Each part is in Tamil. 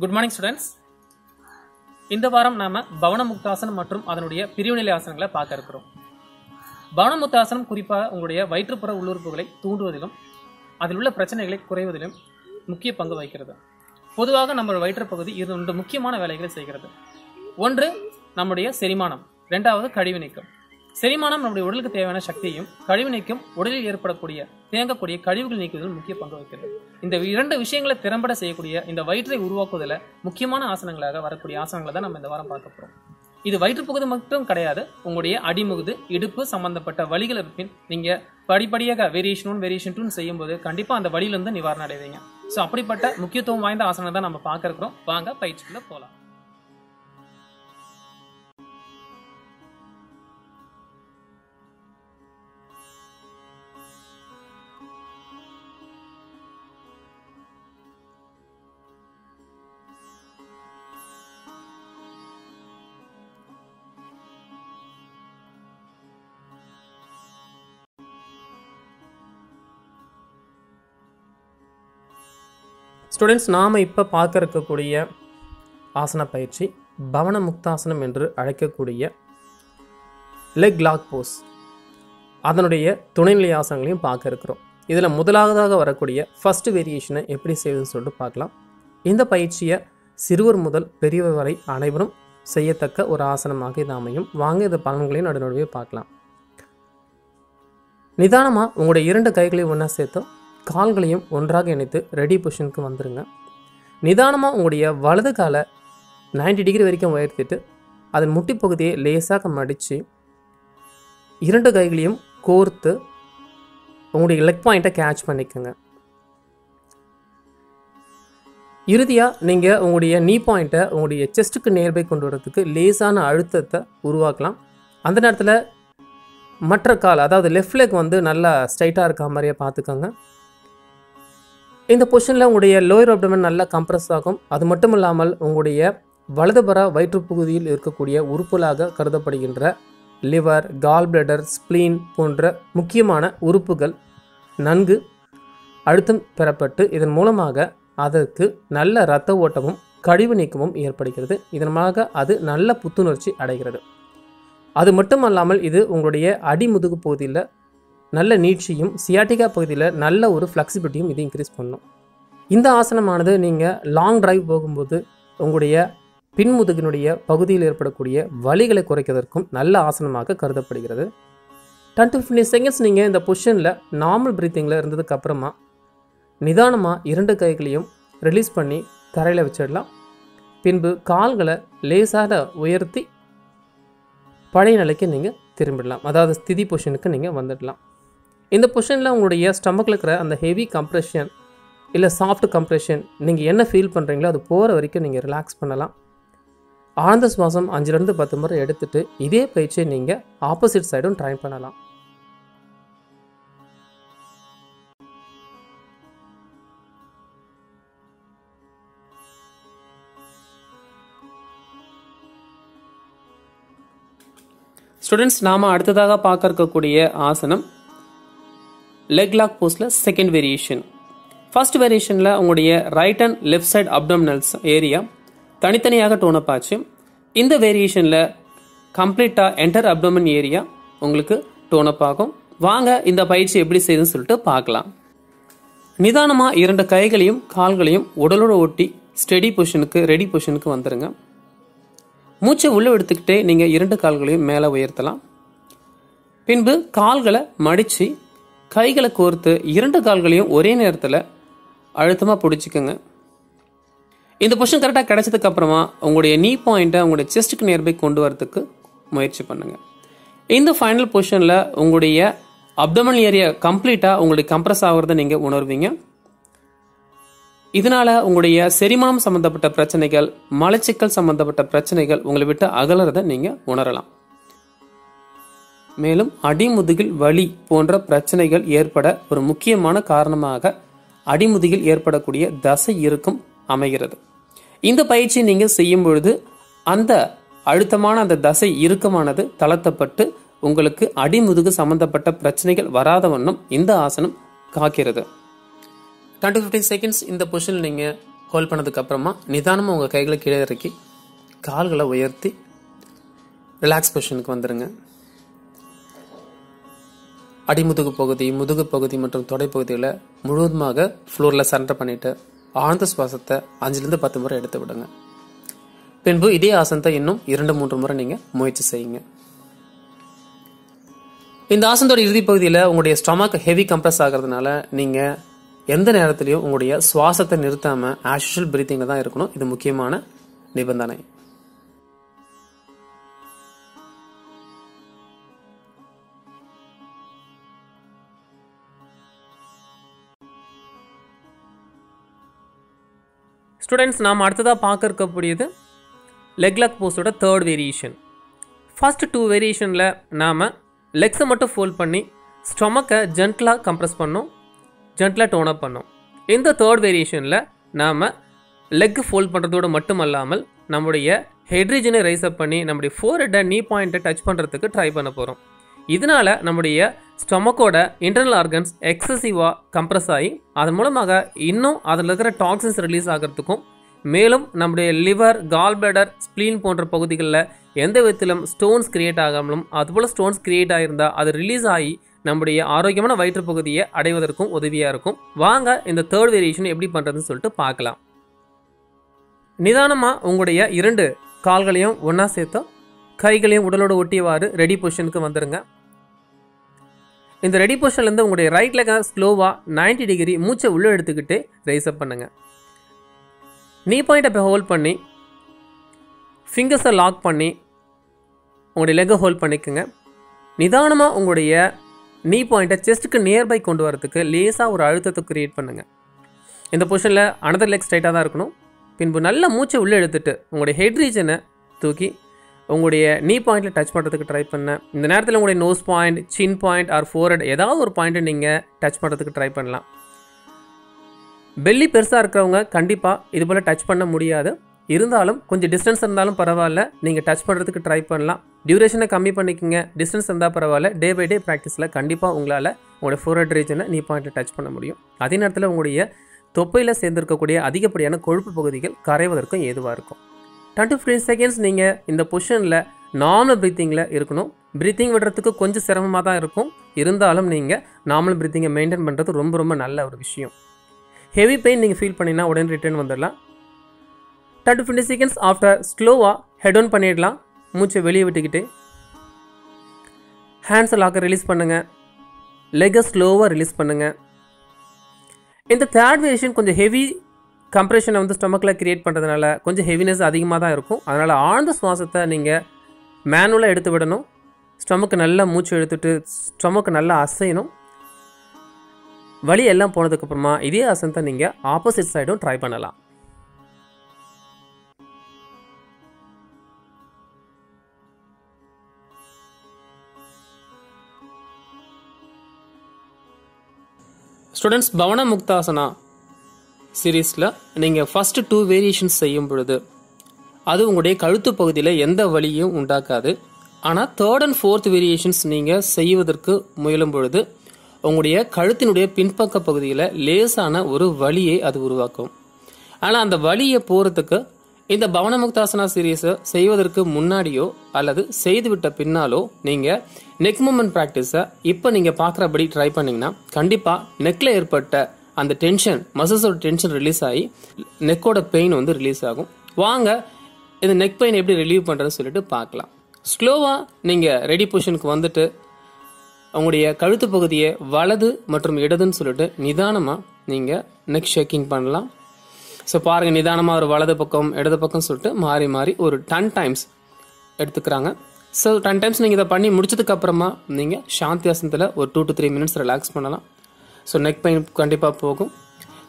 Good morning students. இந்த வாரம் நாம பவன முக்தாசனம் மற்றும் அதனுடைய பிரிவுநிலை ஆசனங்களை பார்க்க இருக்கிறோம். பவன முக்தாசனம் குறிப்பாக உங்களுடைய வயிற்றுப்புற உள்ளுறுப்புகளை தூண்டுவதிலும் அதில் உள்ள பிரச்சனைகளை குறைவதிலும் முக்கிய பங்கு வகிக்கிறது. பொதுவாக நம்ம வயிற்றுப்பகுதி இரண்டு முக்கியமான வேலைகளை செய்கிறது. ஒன்று நம்முடைய செரிமானம், இரண்டாவது கழிவு நீக்கம். செரிமானம் நம்முடைய உடலுக்கு தேவையான சக்தியையும், கழிவு நீக்கம் உடலில் ஏற்படக்கூடிய தேங்கக்கூடிய கழிவுகள் நீக்குவதில் முக்கிய பங்கு வகிக்கிறது. இந்த இரண்டு விஷயங்களை திறம்பட செய்யக்கூடிய இந்த வயிற்றை உருவாக்குவதில் முக்கியமான ஆசனங்களாக வரக்கூடிய ஆசனங்களை தான் நம்ம இந்த வாரம் பார்க்க போறோம். இது வயிற்றுப்பகுதி மட்டும் கிடையாது, உங்களுடைய அடிமுகுது, இடுப்பு சம்பந்தப்பட்ட வலிகள் இருப்பின் நீங்க படிப்படியாக வேரியேஷன் 1 வேரியேஷன் 2 செய்யும்போது கண்டிப்பா அந்த வலியிலிருந்து நிவாரணம் அடைவீங்க. ஸோ அப்படிப்பட்ட முக்கியத்துவம் வாய்ந்த ஆசனம் தான் நம்ம பார்க்க இருக்கிறோம். வாங்க பயிற்சிக்குள்ள போகலாம். ஸ்டூடெண்ட்ஸ், நாம் இப்போ பார்க்க இருக்கக்கூடிய ஆசன பயிற்சி பவன முக்தாசனம் என்று அழைக்கக்கூடிய லெக் லாக் போஸ், அதனுடைய துணைநிலை ஆசனங்களையும் பார்க்க இருக்கிறோம். இதில் முதலாவதாக வரக்கூடிய ஃபர்ஸ்ட் வேரியேஷனை எப்படி செய்வதுன்னு சொல்லிட்டு பார்க்கலாம். இந்த பயிற்சியை சிறுவர் முதல் பெரியவர் வரை அனைவரும் செய்யத்தக்க ஒரு ஆசனமாக இது அமையும். வாங்க இந்த பலன்களையும் நடுநடுவே பார்க்கலாம். நிதானமாக உங்களுடைய 2 கைகளையும் ஒன்றா சேர்த்து கால்களையும் ஒன்றாக இணைத்து ரெடி பொசிஷனுக்கு வந்துடுங்க. நிதானமாக உங்களுடைய வலது காலை 90 டிகிரி வரைக்கும் உயர்த்திட்டு அதன் முட்டி பகுதியை லேசாக மடித்து 2 கைகளையும் கோர்த்து உங்களுடைய லெக் பாயிண்ட்டை கேட்ச் பண்ணிக்கோங்க. இறுதியாக நீங்கள் உங்களுடைய நீ பாயிண்ட்டை உங்களுடைய செஸ்ட்டுக்கு நேர்பை கொண்டு வரதுக்கு லேசான அழுத்தத்தை உருவாக்கலாம். அந்த நேரத்தில் மற்ற கால், அதாவது லெஃப்ட் லெக் நல்லா ஸ்ட்ரைட்டாக இருக்க மாதிரியே பார்த்துக்கோங்க. இந்த பொசிஷனில் உங்களுடைய லோயர் அப்டமன் நல்லா கம்ப்ரஸ் ஆகும். அது மட்டும் இல்லாமல் உங்களுடைய வலதுபுற வயிற்றுப்பகுதியில் இருக்கக்கூடிய உறுப்புகளாக கருதப்படுகின்ற லிவர், கால் பிளடர், ஸ்ப்ளீன் போன்ற முக்கியமான உறுப்புகள் நன்கு அழுத்தம் பெறப்பட்டு இதன் மூலமாக அதற்கு நல்ல இரத்த ஓட்டமும் கழிவு நீக்கமும் ஏற்படுகிறது. இதனமாக அது நல்ல புத்துணர்ச்சி அடைகிறது. அது மட்டும் அல்லாமல் இது உங்களுடைய அடிமுதுகு பகுதியில் நல்ல நீட்சியும், சியாட்டிகா பகுதியில் நல்ல ஒரு ஃப்ளெக்சிபிலிட்டியும் இது இன்க்ரீஸ் பண்ணும். இந்த ஆசனமானது நீங்கள் லாங் டிரைவ் போகும்போது உங்களுடைய பின்முதுகினுடைய பகுதியில் ஏற்படக்கூடிய வலிகளை குறைக்கிறதற்கும் நல்ல ஆசனமாக கருதப்படுகிறது. 10 to 15 செகண்ட்ஸ் நீங்கள் இந்த பொசிஷனில் நார்மல் ப்ரீத்திங்கில் இருந்ததுக்கப்புறமா நிதானமாக 2 கைகளையும் ரிலீஸ் பண்ணி தரையில் வச்சிடலாம். பின்பு கால்களை லேசாக உயர்த்தி பழைய நிலைக்கு நீங்கள் திரும்பிடலாம், அதாவது ஸ்திதி பொசிஷனுக்கு நீங்கள் வந்துடலாம். இந்த பொசிஷனில் உங்களுடைய ஸ்டமக்கில் இருக்கிற அந்த ஹெவி கம்ப்ரெஷன் இல்லை சாஃப்ட் கம்ப்ரெஷன் நீங்கள் என்ன ஃபீல் பண்ணுறீங்களோ அது போகிற வரைக்கும் நீங்கள் ரிலாக்ஸ் பண்ணலாம். ஆழ்ந்த சுவாசம் 5 to 10 முறை எடுத்துகிட்டு இதே பயிற்சியை நீங்கள் ஆப்போசிட் சைடும் ட்ரை பண்ணலாம். ஸ்டூடெண்ட்ஸ், நாம் அடுத்ததாக பார்க்க இருக்கக்கூடிய ஆசனம் லெக் லாக் போஸ்டில் செகண்ட் வேரியேஷன். ஃபர்ஸ்ட் வேரியேஷனில் உங்களுடைய right and left side abdominals area தனித்தனியாக டோனப் ஆச்சு. இந்த வேரியேஷனில் கம்ப்ளீட்டாக என்டர் அப்டோமன் ஏரியா உங்களுக்கு டோனப் ஆகும். வாங்க இந்த பயிற்சி எப்படி செய்யுதுன்னு சொல்லிட்டு பார்க்கலாம். நிதானமாக 2 கைகளையும் கால்களையும் உடலோடு ஒட்டி ஸ்டெடி பொசிஷனுக்கு, ரெடி பொசிஷனுக்கு வந்துடுங்க. மூச்சை உள்ளே எடுத்துக்கிட்டே நீங்கள் 2 கால்களையும் மேலே உயர்த்தலாம். பின்பு கால்களை மடித்து கைகளை கோர்த்து 2 கால்களையும் ஒரே நேரத்தில் அழுத்தமாக பிடிச்சிக்கோங்க. இந்த பொசிஷன் கரெக்டாக கிடைச்சதுக்கு அப்புறமா உங்களுடைய நீ பாயிண்ட்டை உங்களுடைய செஸ்ட்டுக்கு நியர்பை கொண்டு வரதுக்கு முயற்சி பண்ணுங்கள். இந்த ஃபைனல் பொசிஷனில் உங்களுடைய அப்டோமினல் ஏரியா கம்ப்ளீட்டாக உங்களுடைய கம்ப்ரஸ் ஆகிறத நீங்கள் உணர்வீங்க. இதனால உங்களுடைய செரிமானம் சம்பந்தப்பட்ட பிரச்சனைகள், மலச்சிக்கல் சம்பந்தப்பட்ட பிரச்சனைகள் உங்களை விட்டு அகலறத நீங்க உணரலாம். மேலும் அடிமுதுகில் வலி போன்ற பிரச்சனைகள் ஏற்பட ஒரு முக்கியமான காரணமாக அடிமுதுகில் ஏற்படக்கூடிய தசை இறுக்கம் அமைகிறது. இந்த பயிற்சி நீங்க செய்யும் பொழுது அந்த அழுத்தமான அந்த தசை இறுக்கமானது தளர்த்தப்பட்டு உங்களுக்கு அடிமுதுகு சம்பந்தப்பட்ட பிரச்சனைகள் வராத வண்ணம் இந்த ஆசனம் காக்கிறது. 10 to 15 செகண்ட்ஸ் இந்த பொசிஷன் நீங்கள் ஹோல்ட் பண்ணதுக்கப்புறமா நிதானமாக உங்கள் கைகளை கீழே இறக்கி கால்களை உயர்த்தி ரிலாக்ஸ் பொசிஷனுக்கு வந்துடுங்க. அடிமுதுகு பகுதி, முதுகு பகுதி மற்றும் தொடை பகுதியில் முழுவதுமாக ஃப்ளோரில் சரண்டர் பண்ணிவிட்டு ஆழ்ந்த சுவாசத்தை 5லிருந்து 10 முறை எடுத்து விடுங்க. பின்பு இதே ஆசனத்தை இன்னும் 2-3 முறை நீங்கள் முயற்சி செய்யுங்க. இந்த ஆசனத்தோட இறுதி பகுதியில் உங்களுடைய ஸ்டொமக் ஹெவி கம்ப்ரஸ் ஆகிறதுனால நீங்கள் எந்த நேரத்திலையும் உங்களுடைய சுவாசத்தை நிறுத்தாமல் ஆஸ் யூஷுவல் பிரீத்திங்கில் தான் இருக்கணும். இது முக்கியமான நிபந்தனை. ஸ்டூடெண்ட்ஸ், நாம் அடுத்ததாக பார்க்க இருக்கக்கூடியது லெக் லாக் போஸோட 3rd வேரியேஷன். ஃபர்ஸ்ட் 2 வேரியேஷனில் நாம் லெக்ஸை மட்டும் ஃபோல்ட் பண்ணி ஸ்டொமக்கை ஜென்டலாக கம்ப்ரெஸ் பண்ணோம், ஜென்டலாக டோன் அப் பண்ணோம். இந்த 3rd வேரியேஷனில் நாம் லெக் ஃபோல்ட் பண்ணுறதோடு மட்டும் அல்லாமல் நம்முடைய ஹெட் ரீஜனை ரைஸ் அப் பண்ணி நம்முடைய ஃபோர்ஹெட்டை நீ பாயிண்ட்டை டச் பண்ணுறதுக்கு ட்ரை பண்ண போகிறோம். இதனால் நம்முடைய ஸ்டொமக்கோட இன்டர்னல் ஆர்கன்ஸ் எக்ஸசிவாக கம்ப்ரெஸ் ஆகி அதன் மூலமாக இன்னும் அதில் இருக்கிற டாக்ஸின்ஸ் ரிலீஸ் ஆகிறதுக்கும், மேலும் நம்முடைய லிவர், கால் பிளாடர், ஸ்ப்ளீன் போன்ற பகுதிகளில் எந்த விதத்திலும் ஸ்டோன்ஸ் கிரியேட் ஆகாமலும், அதுபோல் ஸ்டோன்ஸ் கிரியேட் ஆகியிருந்தால் அது ரிலீஸ் ஆகி நம்முடைய ஆரோக்கியமான வயிற்று பகுதியை அடைவதற்கும் உதவியாக இருக்கும். வாங்க இந்த 3rd வேரியேஷன் எப்படி பண்ணுறதுன்னு சொல்லிட்டு பார்க்கலாம். நிதானமாக உங்களுடைய 2 கால்களையும் ஒன்றா சேர்த்தோ கைகளையும் உடலோடு ஒட்டியவாறு ரெடி பொசிஷனுக்கு வந்துடுங்க. இந்த ரெடி பொசிஷன்லேருந்து உங்களுடைய ரைட் லெக்கை ஸ்லோவாக 90 டிகிரி மூச்சை உள்ளே எடுத்துக்கிட்டு ரைஸ் அப் பண்ணுங்கள். நீ பாயிண்ட்டை இப்போ ஹோல்ட் பண்ணி ஃபிங்கர்ஸை லாக் பண்ணி உங்களுடைய லெக்கை ஹோல்ட் பண்ணிக்கோங்க. நிதானமாக உங்களுடைய நீ பாயிண்ட்டை செஸ்ட்டுக்கு நியர்பை கொண்டு வரதுக்கு லேசாக ஒரு அழுத்தத்தை க்ரியேட் பண்ணுங்கள். இந்த பொசிஷனில் அனதர் லெக் ஸ்ட்ரைட்டாக தான் இருக்கணும். பின்பு நல்ல மூச்சை உள்ளே எடுத்துகிட்டு உங்களுடைய ஹெட் ரீஜனை தூக்கி உங்களுடைய நீ பாயிண்ட்டில் டச் பண்ணுறதுக்கு ட்ரை பண்ணேன். இந்த நேரத்தில் உங்களுடைய நோஸ் பாயிண்ட், சின் பாயிண்ட் ஆர் ஃபோர்ஹெட் ஏதாவது ஒரு பாயிண்ட்டை நீங்கள் டச் பண்ணுறதுக்கு ட்ரை பண்ணலாம். பெல்லி பெருசாக இருக்கிறவங்க கண்டிப்பாக இது போல் டச் பண்ண முடியாது. இருந்தாலும் கொஞ்சம் டிஸ்டன்ஸ் இருந்தாலும் பரவாயில்ல, நீங்கள் டச் பண்ணுறதுக்கு ட்ரை பண்ணலாம். டியூரேஷனை கம்மி பண்ணிக்கோங்க. டிஸ்டன்ஸ் இருந்தால் பரவாயில்ல. டே பை டே ப்ராக்டிஸில் கண்டிப்பாக உங்களால் உங்களுடைய ஃபோர்ஹெட் ரீஜனை நீ பாயிண்ட்டில் டச் பண்ண முடியும். அதே நேரத்தில் உங்களுடைய தொப்பையில் சேர்ந்திருக்கக்கூடிய அதிகப்படியான கொழுப்பு பகுதிகள் கரைவதற்கும் ஏதுவாக இருக்கும். 10 to 15 செகண்ட்ஸ் நீங்கள் இந்த பொசிஷனில் நார்மல் ப்ரீத்திங்கில் இருக்கணும். ப்ரீத்திங் விடுறதுக்கு கொஞ்சம் சிரமமாக தான் இருக்கும். இருந்தாலும் நீங்கள் நார்மல் ப்ரீத்திங்கை மெயின்டைன் பண்ணுறது ரொம்ப ரொம்ப நல்ல ஒரு விஷயம். ஹெவி பெயின் நீங்கள் ஃபீல் பண்ணிங்கன்னா உடனே ரிட்டர்ன் வந்துடலாம். 10 to 15 செகண்ட்ஸ் ஆஃப்டர் ஸ்லோவாக ஹெட் ஆன் பண்ணிடலாம். மூச்சை வெளியே விட்டுக்கிட்டு ஹேண்ட்ஸை லாக்கை ரிலீஸ் பண்ணுங்கள். லெக்கை ஸ்லோவாக ரிலீஸ் பண்ணுங்கள். இந்த 3rd வேரியேஷன் கொஞ்சம் ஹெவி கம்ப்ரெஷனை வந்து ஸ்டொமக்கில் கிரியேட் பண்ணுறதுனால கொஞ்சம் ஹெவினஸ் அதிகமாக தான் இருக்கும். அதனால் ஆழ்ந்த சுவாசத்தை நீங்கள் மேனுவலாக எடுத்து விடணும். ஸ்டொமக்கு நல்லா மூச்சு எடுத்துட்டு ஸ்டொமக்கு நல்லா அசையணும். வலி எல்லாம் போனதுக்கப்புறமா இதே ஆசனத்தை நீங்கள் ஆப்போசிட் சைடும் ட்ரை பண்ணலாம். ஸ்டூடெண்ட்ஸ், பவன முக்தாசனா சீரீஸில் நீங்கள் ஃபஸ்ட்டு 2 வேரியேஷன்ஸ் செய்யும் பொழுது அது உங்களுடைய கழுத்து பகுதியில் எந்த வலியும் உண்டாக்காது. ஆனால் 3rd and 4th வேரியேஷன்ஸ் நீங்கள் செய்வதற்கு முயலும் பொழுது உங்களுடைய கழுத்தினுடைய பின்பக்க பகுதியில் லேசான ஒரு வலியை அது உருவாக்கும். ஆனால் அந்த வலியை போகிறதுக்கு இந்த பவன முக்தாசனா சீரீஸை செய்வதற்கு முன்னாடியோ அல்லது செய்துவிட்ட பின்னாலோ நீங்கள் நெக் மூமெண்ட் ப்ராக்டிஸை இப்போ நீங்கள் பார்க்குறபடி ட்ரை பண்ணிங்கன்னா கண்டிப்பாக நெக்கில் ஏற்பட்ட அந்த டென்ஷன், மசில்ஸோட டென்ஷன் ரிலீஸ் ஆகி நெக்கோட பெயின் வந்து ரிலீஸ் ஆகும். வாங்க இந்த நெக் பெயின் எப்படி ரிலீவ் பண்ணுறதுன்னு சொல்லிட்டு பார்க்கலாம். ஸ்லோவாக நீங்கள் ரெடி பொசிஷனுக்கு வந்துட்டு உங்களுடைய கழுத்து பகுதியை வலது மற்றும் இடதுன்னு சொல்லிட்டு நிதானமாக நீங்கள் நெக் ஷேக்கிங் பண்ணலாம். ஸோ பாருங்கள், நிதானமாக ஒரு வலது பக்கம் இடது பக்கம் சொல்லிட்டு மாறி மாறி ஒரு 10 டைம்ஸ் எடுத்துக்கிறாங்க. ஸோ 10 டைம்ஸ் நீங்கள் இதை பண்ணி முடிச்சதுக்கப்புறமா நீங்கள் சாந்தி ஆசனத்தில் ஒரு 2 to 3 மினிட்ஸ் ரிலாக்ஸ் பண்ணலாம். ஸோ நெக் பெயின் கண்டிப்பாக போகும்.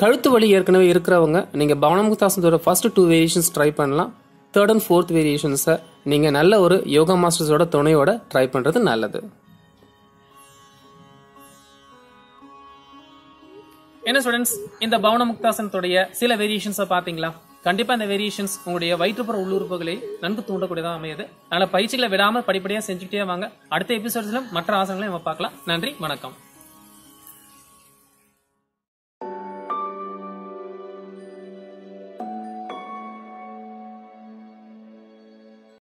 கழுத்து வலி ஏற்கனவே இருக்கிறவங்க நீங்கள் பவன முக்தாசனத்தோட ஃபர்ஸ்ட் 2 வேரியேஷன்ஸ் ட்ரை பண்ணலாம். 3rd and 4th வேரியேஷன்ஸை நீங்கள் நல்ல ஒரு யோகா மாஸ்டர்ஸோட துணையோட ட்ரை பண்ணுறது நல்லது. என்ன ஸ்டூடெண்ட்ஸ், இந்த பவன முக்தாசனத்துடைய சில வேரியேஷன்ஸை பார்த்தீங்களா? கண்டிப்பா இந்த வேரியேஷன்ஸ் உங்களுடைய வயிற்றுப்புற உள்ளுறுப்புகளை நன்கு தூண்டக்கூடியதாக அமையுது. அதனால பயிற்சிகளை விடாம படிப்படியாக செஞ்சுக்கிட்டே வாங்க. அடுத்த எபிசோட்ஸ்ல மற்ற ஆசனங்களை நம்ம பார்க்கலாம். நன்றி, வணக்கம்.